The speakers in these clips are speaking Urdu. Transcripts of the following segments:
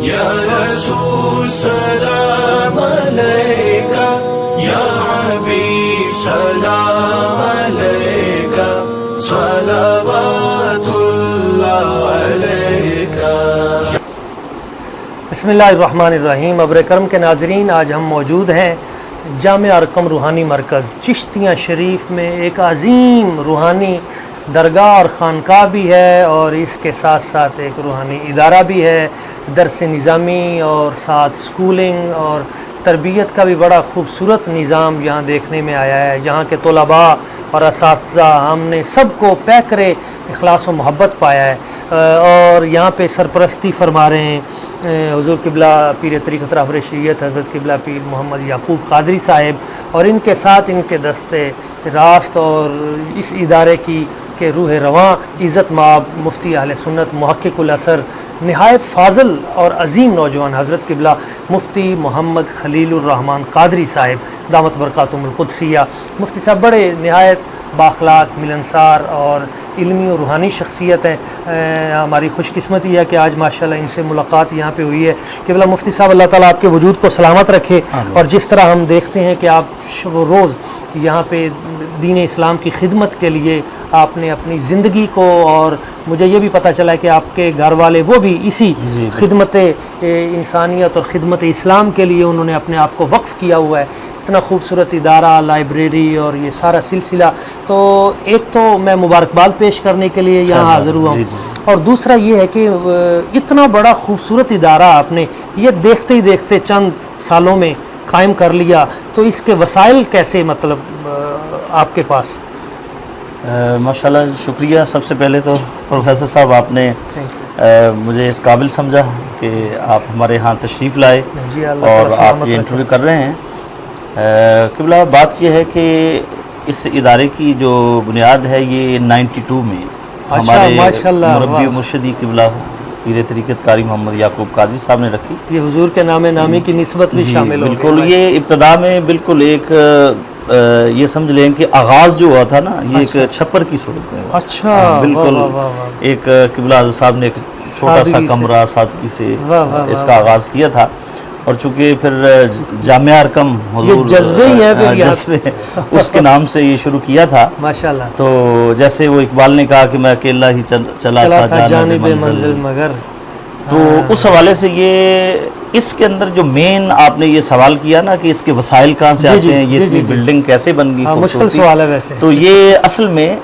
یا رسول سلام علیکہ، یا حبیب سلام علیکہ، صلوات اللہ علیکہ۔ بسم اللہ الرحمن الرحیم۔ ابر کرم کے ناظرین، آج ہم موجود ہیں جامع ارقم روحانی مرکز چشتیاں شریف میں۔ ایک عظیم روحانی درگاہ اور خانقاہ بھی ہے، اور اس کے ساتھ ساتھ ایک روحانی ادارہ بھی ہے، درس نظامی اور ساتھ سکولنگ اور تربیت کا بھی بڑا خوبصورت نظام یہاں دیکھنے میں آیا ہے، جہاں کے طلباء اور اساتذہ ہم نے سب کو پیکر اخلاص و محبت پایا ہے، اور یہاں پہ سرپرستی فرما رہے ہیں حضور قبلہ پیر طریقت رہبر شریعت حضرت قبلہ پیر محمد یعقوب قادری صاحب، اور ان کے ساتھ ان کے دستے راست اور اس ادارے کی کہ روح رواں عزت مآب مفتی اہل سنت محقق الاثر نہایت فاضل اور عظیم نوجوان حضرت قبلہ مفتی محمد خلیل الرحمن قادری صاحب دامت برکاتہم القدسیہ۔ مفتی صاحب بڑے نہایت بااخلاق، ملنسار اور علمی اور روحانی شخصیت ہیں۔ ہماری خوش قسمتی ہے کہ آج ماشاءاللہ ان سے ملاقات یہاں پہ ہوئی ہے۔ قبلہ مفتی صاحب اللہ تعالیٰ آپ کے وجود کو سلامت رکھے، اور جس طرح ہم دیکھتے ہیں کہ آپ شب و روز یہاں پہ دین اسلام کی خدمت کے لیے آپ نے اپنی زندگی کو، اور مجھے یہ بھی پتہ چلا ہے کہ آپ کے گھر والے وہ بھی اسی خدمت انسانیت اور خدمت اسلام کے لیے انہوں نے اپنے آپ کو وقف کیا ہوا ہے۔ اتنا خوبصورت ادارہ، لائبریری اور یہ سارا سلسلہ، تو ایک تو میں مبارکباد پیش کرنے کے لیے یہاں حاضر ہوا ہوں، اور دوسرا یہ ہے کہ اتنا بڑا خوبصورت ادارہ آپ نے یہ دیکھتے ہی دیکھتے چند سالوں میں قائم کر لیا، تو اس کے وسائل کیسے مطلب آپ کے پاس؟ ماشاءاللہ شکریہ۔ سب سے پہلے تو پروفیسر صاحب آپ نے مجھے اس قابل سمجھا کہ آپ ہمارے ہاں تشریف لائے اور آپ یہ انٹرویو کر رہے ہیں۔ قبلہ بات یہ ہے کہ اس ادارے کی جو بنیاد ہے یہ 92 میں ہمارے مربی مرشدی قبلہ پیر طریقت قاری محمد یعقوب قادری صاحب نے رکھی۔ یہ حضور کے نام نامی کی نسبت بھی شامل ہو بالکل۔ یہ ابتدا میں بالکل ایک یہ سمجھ لیں کہ آغاز جو ہوا تھا نا، یہ ایک چھپر کی صورت میں ہوا۔ اچھا، بالکل ایک قبلہ حضرت صاحب نے ایک چھوٹا سا کمرہ سادگی سے اس کا آغاز کیا تھا، اور چونکہ پھر جامعہ ارقم حضور جذبے ہی ہے جذبے اس کے نام سے یہ شروع کیا تھا ماشاءاللہ۔ تو جیسے وہ اقبال نے کہا کہ میں اکیلا ہی چلا تھا جانب منزل مگر، تو اس حوالے سے یہ اس کے اندر جو مین آپ نے یہ سوال کیا نا کہ اس کے وسائل کہاں سے آتے ہیں، یہ اتنی بلڈنگ کیسے بن گئی، مشکل سوال ہے ویسے۔ تو یہ اصل میں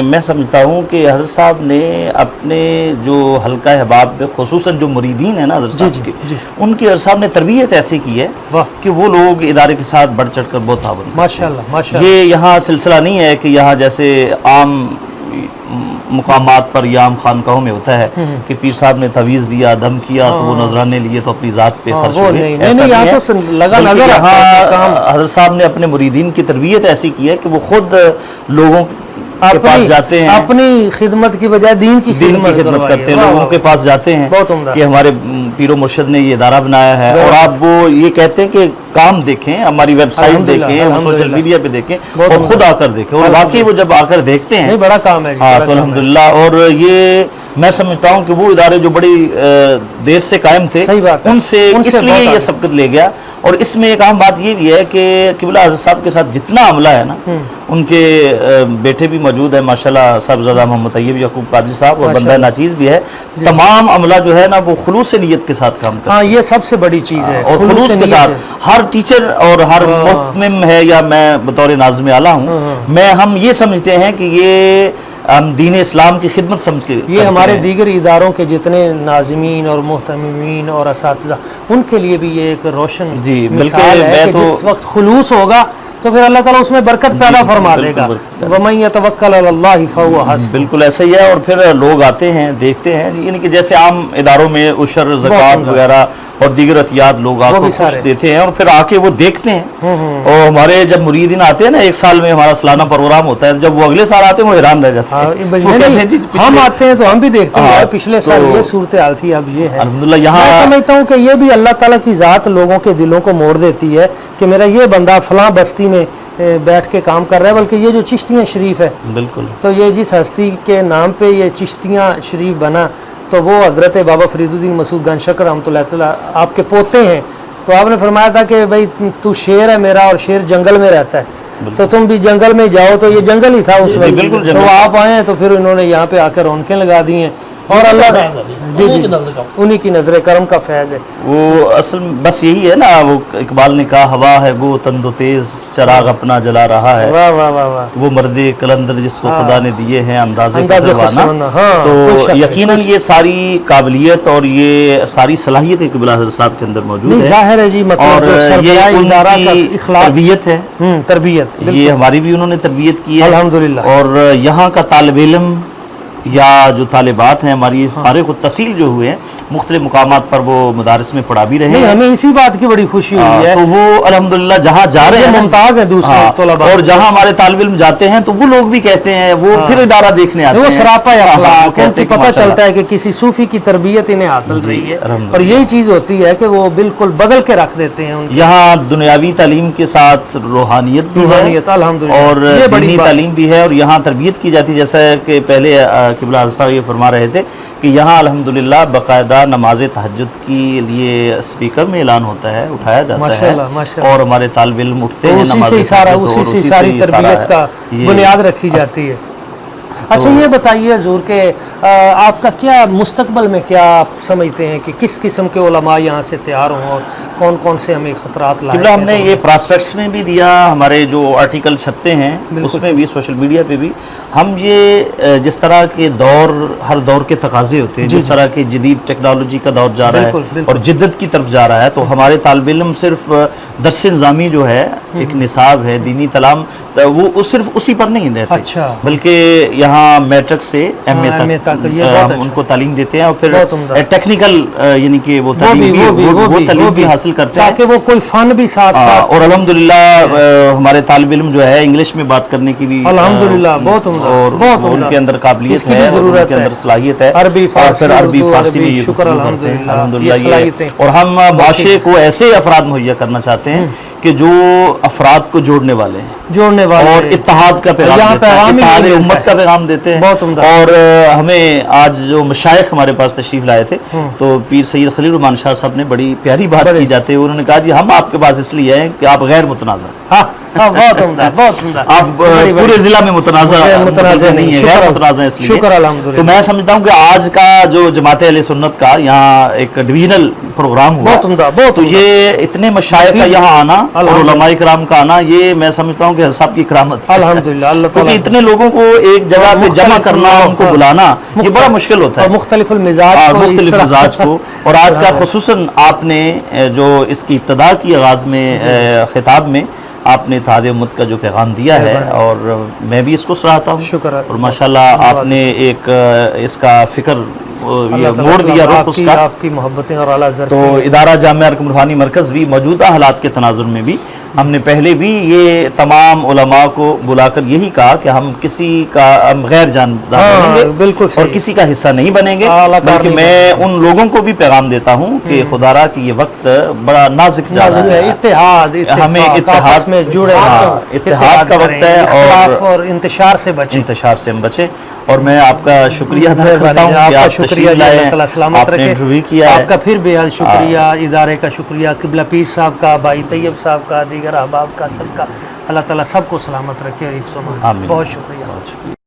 میں سمجھتا ہوں کہ حضرت صاحب نے اپنے جو حلقہ احباب میں خصوصاً جو مریدین ہیں نا حضرت صاحب کے، ان کی حضرت صاحب نے تربیت ایسی کی ہے کہ وہ لوگ ادارے کے ساتھ بڑھ چڑھ کر بہت تعاون کرتے ہیں۔ ماشاءاللہ۔ یہ یہاں سلسلہ نہیں ہے کہ یہاں جیسے عام مقامات پر یا عام خانقاہوں میں ہوتا ہے کہ پیر صاحب نے تعویذ دیا، دم کیا تو وہ نذرانے لیے تو اپنی ذات پہ خرچ ہوئے، ایسا نہیں ہے۔ یہاں حضرت صاحب نے اپنے مریدین کی تربیت ایسی کی ہے کہ وہ خود لوگوں کے پاس جاتے ہیں، اپنی خدمت کی بجائے دین کی خدمت کرتے ہیں، لوگوں کے پاس جاتے ہیں کہ ہمارے پیر و مرشد نے یہ ادارہ بنایا ہے، اور آپ وہ یہ کہتے ہیں کہ کام دیکھیں، ہماری ویب سائٹ دیکھیں، سوشل میڈیا پہ دیکھیں، اور خود آ کر دیکھیں، اور واقعی وہ جب آ کر دیکھتے ہیں بڑا کام ہے تو الحمدللہ۔ اور یہ میں سمجھتا ہوں کہ وہ ادارے جو بڑی دیر سے قائم تھے ان سے اس لیے یہ سبقت لے گیا۔ اور اس میں ایک عام بات یہ بھی ہے کہ قبلہ حضرت صاحب کے ساتھ جتنا عملہ ہے نا، ان کے بیٹے بھی موجود ہیں ماشاءاللہ، صاحبزادہ محمد طیب یعقوب قادری صاحب، اور بندہ ناچیز بھی ہے، تمام عملہ جو ہے نا وہ خلوص نیت کے ساتھ کام کرتے ہیں۔ یہ سب سے بڑی چیز ہے، اور خلوص کے ساتھ ہر ٹیچر اور ہر محتمم ہے، یا میں بطور ناظم اعلیٰ ہوں، ہم یہ سمجھتے ہیں کہ یہ ہم دین اسلام کی خدمت سمجھ کے یہ ہمارے دیگر اداروں کے جتنے ناظمین اور محتممین اور اساتذہ، ان کے لیے بھی یہ ایک روشن مثال ہے کہ جس وقت خلوص ہوگا تو پھر اللہ تعالیٰ اس میں برکت پیدا فرما دے گا۔ وَمَن يَتَوَكَّلْ عَلَى اللَّهِ فَهُوَ حَسْبُهُ۔ بالکل ایسا ہی ہے۔ اور پھر لوگ آتے ہیں، دیکھتے ہیں، یعنی کہ جیسے عام اداروں میں عشر، زکوٰۃ وغیرہ اور دیگر عطیات لوگ آ کو کچھ دیتے ہیں، اور پھر آ کے وہ دیکھتے ہیں۔ اور ہمارے جب مریدین آتے ہیں نا، ایک سال میں ہمارا سالانہ پروگرام ہوتا ہے، جب وہ اگلے سال آتے ہیں وہ حیران رہ جاتے ہیں۔ ہم آتے ہیں تو ہم بھی دیکھتے ہیں پچھلے سال یہ صورتحال تھی، اب یہ ہے۔ الحمدللہ یہاں میں سمجھتا ہوں کہ یہ بھی اللہ تعالیٰ کی ذات لوگوں کے دلوں کو موڑ دیتی ہے کہ میرا یہ بندہ فلاں بستی میں بیٹھ کے کام کر رہا ہے، بلکہ یہ جو چشتیاں شریف ہے، بالکل، تو یہ جس ہستی کے نام پہ یہ چشتیاں شریف بنا، تو وہ حضرت بابا فرید الدین مسعود گنج شکر رحمۃ اللہ تعالیٰ آپ کے پوتے ہیں، تو آپ نے فرمایا تھا کہ بھائی تو شیر ہے میرا اور شیر جنگل میں رہتا ہے، تو تم بھی جنگل میں جاؤ، تو یہ جنگل ہی تھا اس وقت، بالکل تو آپ آئے ہیں تو پھر انہوں نے یہاں پہ آ کے رونقیں لگا دی ہیں، اور اللہ جی جی انہی کی نظر کرم کا فیض ہے۔ وہ اصل بس یہی ہے نا، وہ اقبال نے کہا ہوا ہے گو تند و تیز چراغ اپنا جلا رہا ہے، واہ واہ واہ واہ، وہ مرد کلندر جس کو خدا نے دیے ہیں انداز اندازِ خزانہ۔ خزانہ، ہاں، تو کوئی شک نہیں، یقیناً یہ ساری قابلیت اور یہ ساری صلاحیتیں قبلہ حضرت صاحب کے اندر موجود نہیں ہے، ظاہر ہے جی، مطلب اور جو یہ سربراہ ان ادارہ کا کی اخلاص، تربیت ہے، تربیت یہ ہماری بھی انہوں نے تربیت کی ہے الحمدللہ۔ اور یہاں کا طالب علم یا جو طالبات ہیں ہماری فارغ التحصیل جو ہوئے ہیں مختلف مقامات پر وہ مدارس میں پڑھا بھی رہے نہیں ہیں، ہمیں اسی بات کی بڑی خوشی ہوئی ہے، تو وہ الحمدللہ جہاں جا رہے یہ ہیں ممتاز ہے دوسرے طلباء اور سے، جہاں ہمارے طالب علم جاتے ہیں تو وہ لوگ بھی کہتے ہیں، وہ پھر ادارہ دیکھنے آتے ہیں، وہ سراپا وہ اخلاق، کہتے ان کی ہیں کہ پتہ ماشاءاللہ۔ چلتا ہے کہ کسی صوفی کی تربیت انہیں حاصل جی، رہی ہے، الحمدللہ۔ اور یہی چیز ہوتی ہے کہ وہ بالکل بدل کے رکھ دیتے ہیں ان کی یہاں دنیاوی تعلیم کے ساتھ روحانیت بھی ہے روحانیت، الحمدللہ، اور یہ بڑی دینی بات ہے۔ تعلیم بھی ہے، اور یہاں تربیت کی جاتی ہے، جیسا کہ پہلے قبلہ حضرت صاحب یہ فرما رہے تھے کہ یہاں الحمدللہ باقاعدہ نماز تہجد کے لیے اسپیکر میں اعلان ہوتا ہے، اٹھایا جاتا ہے، ماشاءاللہ، ماشاءاللہ۔ اور ہمارے طالب علم اٹھتے تو ہیں اسی نماز سے سارا تہجد، اور اسی سے ساری تربیت کا یہ بنیاد رکھی جاتی ہے۔ اچھا یہ بتائیے حضور کہ آپ کا کیا مستقبل میں کیا آپ سمجھتے ہیں کہ کس قسم کے علماء یہاں سے تیار ہوں اور کون کون سے ہمیں خطرات لائے قبلہ ہم نے یہ پراسپیکٹس میں بھی دیا، ہمارے جو آرٹیکل چھپتے ہیں اس میں بھی، سوشل میڈیا پہ بھی، ہم یہ جس طرح کے دور، ہر دور کے تقاضے ہوتے ہیں، جس طرح کے جدید ٹیکنالوجی کا دور جا رہا ہے اور جدت کی طرف جا رہا ہے، تو ہمارے طالب علم صرف درس نظامی جو ہے ایک نصاب ہے دینی تعلیم، وہ صرف اسی پر نہیں رہتے، اچھا، بلکہ یہاں میٹرک سے ایم اے تک ہم ان کو تعلیم دیتے ہیں، اور پھر ٹیکنیکل یعنی کہ وہ تعلیم بھی حاصل کرتے ہیں، تاکہ وہ کوئی فن بھی ساتھ ساتھ، اور الحمدللہ ہمارے طالب علم جو ہے انگلش میں بات کرنے کی بھی الحمدللہ بہت عمدہ، اور بہت ان عمدہ، کے اندر قابلیت ہے، اور ان کے اندر صلاحیت ہے، عربی اور پھر عربی اردو، فارسی بھی شکر گفتگو کرتے ہیں، الحمدللہ یہ، صلاحیتیں، اور ہم معاشرے کو ایسے افراد مہیا کرنا چاہتے ہیں کہ جو افراد کو جوڑنے والے ہیں، جوڑنے والے اور اتحاد کا پیغام دیتے ہیں، اتحاد امت کا پیغام دیتے ہیں، بہت عمدہ۔ اور ہمیں آج جو مشائخ ہمارے پاس تشریف لائے تھے تو پیر سید خلیل الرحمن شاہ صاحب نے بڑی پیاری بات کی جاتے ہوئے انہوں نے کہا جی ہم آپ کے پاس اس لیے ہیں کہ آپ غیر متنازع، بہت عمدہ، بہت عمدہ، آپ پورے ضلع میں متنازع نہیں ہے، غیر متنازع اس لیے، شکر الحمدللہ۔ تو میں سمجھتا ہوں کہ آج کا جو جماعت اہل سنت کا یہاں ایک ڈویژنل پروگرام ہوا، بہت عمدہ، بہت تو یہ اتنے مشائخ کا یہاں آنا اور علماء کرام کا آنا، یہ میں سمجھتا ہوں کہ صاحب کی کرامت ہے، الحمدللہ، اللہ تعالیٰ، کیونکہ اتنے لوگوں کو ایک جگہ پہ جمع کرنا، ان کو بلانا، یہ بڑا مشکل ہوتا ہے، مختلف المزاج کو، مختلف مزاج کو، اور آج کا خصوصاً آپ نے جو اس کی ابتدا کی آغاز میں خطاب میں آپ نے اتحاد امت کا جو پیغام دیا ہے، اور میں بھی اس کو سراہتا ہوں، شکر ہے، اور ماشاءاللہ آپ نے ایک اس کا فکر موڑ دیا رخ اس کا، آپ کی محبتیں اور اعلیٰ ذر، تو ادارہ جامعہ ارکم روحانی مرکز بھی موجودہ حالات کے تناظر میں بھی ہم نے پہلے بھی یہ تمام علماء کو بلا کر یہی کہا کہ ہم کسی کا غیر جانبدار بنیں گے، بالکل اور کسی کا حصہ نہیں بنیں گے، بلکہ میں ان لوگوں کو بھی پیغام دیتا ہوں کہ خدا را کہ یہ وقت بڑا نازک جا رہا ہے، اتحاد، ہمیں اتحاد میں جڑے، اتحاد کا وقت ہے، اور انتشار سے بچیں، انتشار سے ہم بچیں، اور میں آپ کا شکریہ ادا کرتا ہوں کہ آپ شکریہ، اللہ تعالیٰ سلامت رکھے، انٹرویو کیا ہے، آپ کا پھر بے حد شکریہ، ادارے کا شکریہ، قبلہ پیر صاحب کا، بھائی طیب صاحب کا، دیگر احباب کا، سب کا، اللہ تعالیٰ سب کو سلامت رکھے اور حفظ و امان، بہت شکریہ۔